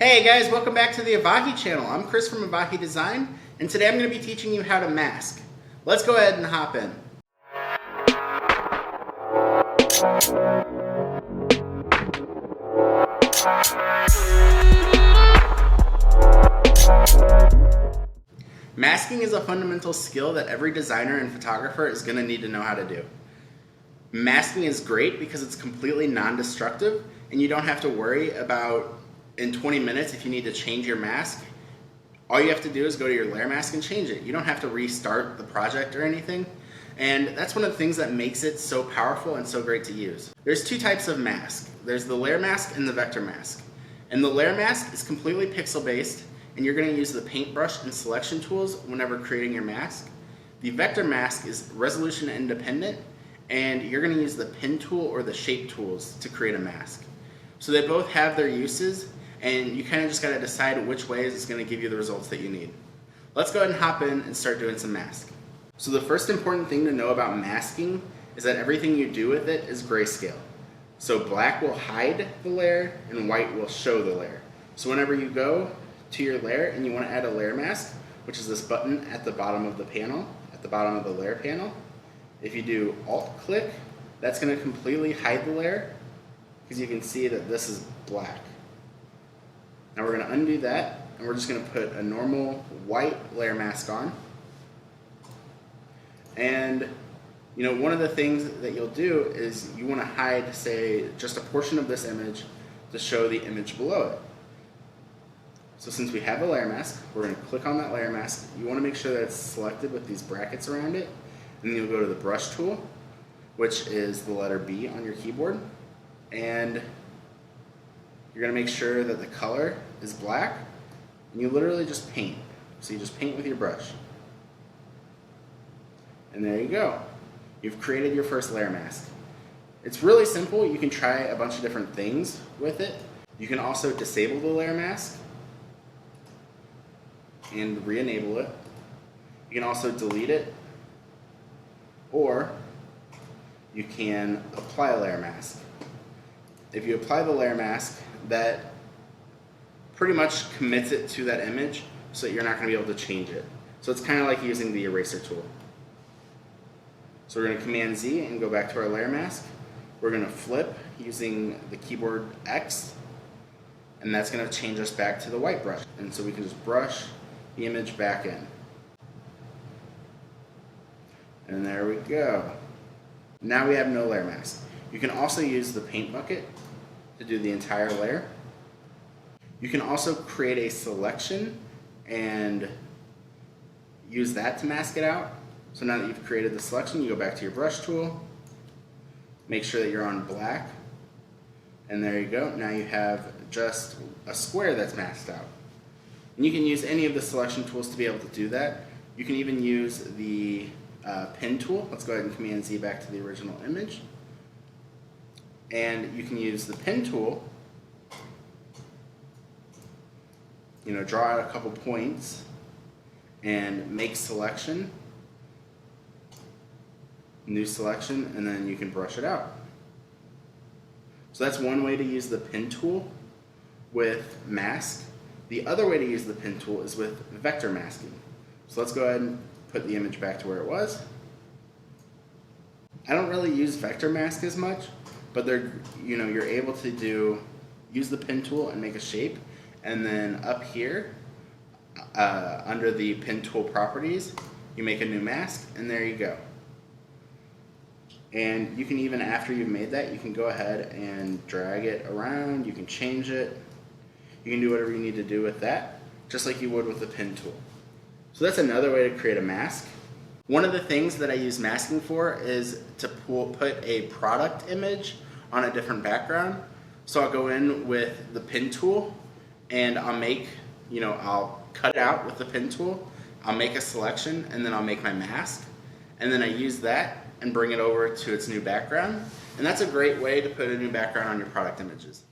Hey guys, welcome back to the Avahi Channel. I'm Kris from Avahi Design, and today I'm going to be teaching you how to mask. Let's go ahead and hop in. Masking is a fundamental skill that every designer and photographer is going to need to know how to do. Masking is great because it's completely non-destructive, and you don't have to worry about in 20 minutes if you need to change your mask. All you have to do is go to your layer mask and change it. You don't have to restart the project or anything. And that's one of the things that makes it so powerful and so great to use. There's two types of mask. There's the layer mask and the vector mask. And the layer mask is completely pixel based, and you're going to use the paintbrush and selection tools whenever creating your mask. The vector mask is resolution independent, and you're going to use the pen tool or the shape tools to create a mask. So they both have their uses, and you kind of just got to decide which way is going to give you the results that you need. Let's go ahead and hop in and start doing some masking. So the first important thing to know about masking is that everything you do with it is grayscale. So black will hide the layer and white will show the layer. So whenever you go to your layer and you want to add a layer mask, which is this button at the bottom of the panel, at the bottom of the layer panel, if you do Alt click, that's going to completely hide the layer because you can see that this is black. Now we're going to undo that, and we're just going to put a normal white layer mask on. And one of the things that you'll do is you want to hide, say, just a portion of this image to show the image below it. So since we have a layer mask, we're going to click on that layer mask. You want to make sure that it's selected with these brackets around it. And then you'll go to the brush tool, which is the letter B on your keyboard. And you're going to make sure that the color is black, and you literally just paint. So you just paint with your brush. And there you go. You've created your first layer mask. It's really simple. You can try a bunch of different things with it. You can also disable the layer mask and re-enable it. You can also delete it, or you can apply a layer mask. If you apply the layer mask, that pretty much commits it to that image so that you're not going to be able to change it. So it's kind of like using the eraser tool. So we're going to Command Z and go back to our layer mask. We're going to flip using the keyboard X, and that's going to change us back to the white brush. And so we can just brush the image back in. And there we go. Now we have no layer mask. You can also use the paint bucket to do the entire layer. You can also create a selection and use that to mask it out. So now that you've created the selection, you go back to your brush tool, make sure that you're on black, and there you go. Now you have just a square that's masked out. And you can use any of the selection tools to be able to do that. You can even use the pen tool. Let's go ahead and Command Z back to the original image. And you can use the pen tool, draw out a couple points and make selection, new selection, and then you can brush it out. So that's one way to use the pen tool with mask. The other way to use the pen tool is with vector masking. So let's go ahead and put the image back to where it was. I don't really use vector mask as much, but you're able to use the pen tool and make a shape, and then up here under the pen tool properties, you make a new mask, and there you go. And you can even, after you've made that, you can go ahead and drag it around. You can change it. You can do whatever you need to do with that, just like you would with the pen tool. So that's another way to create a mask. One of the things that I use masking for is to put a product image on a different background. So I'll go in with the pen tool, and I'll cut it out with the pen tool. I'll make a selection, and then I'll make my mask. And then I use that and bring it over to its new background. And that's a great way to put a new background on your product images.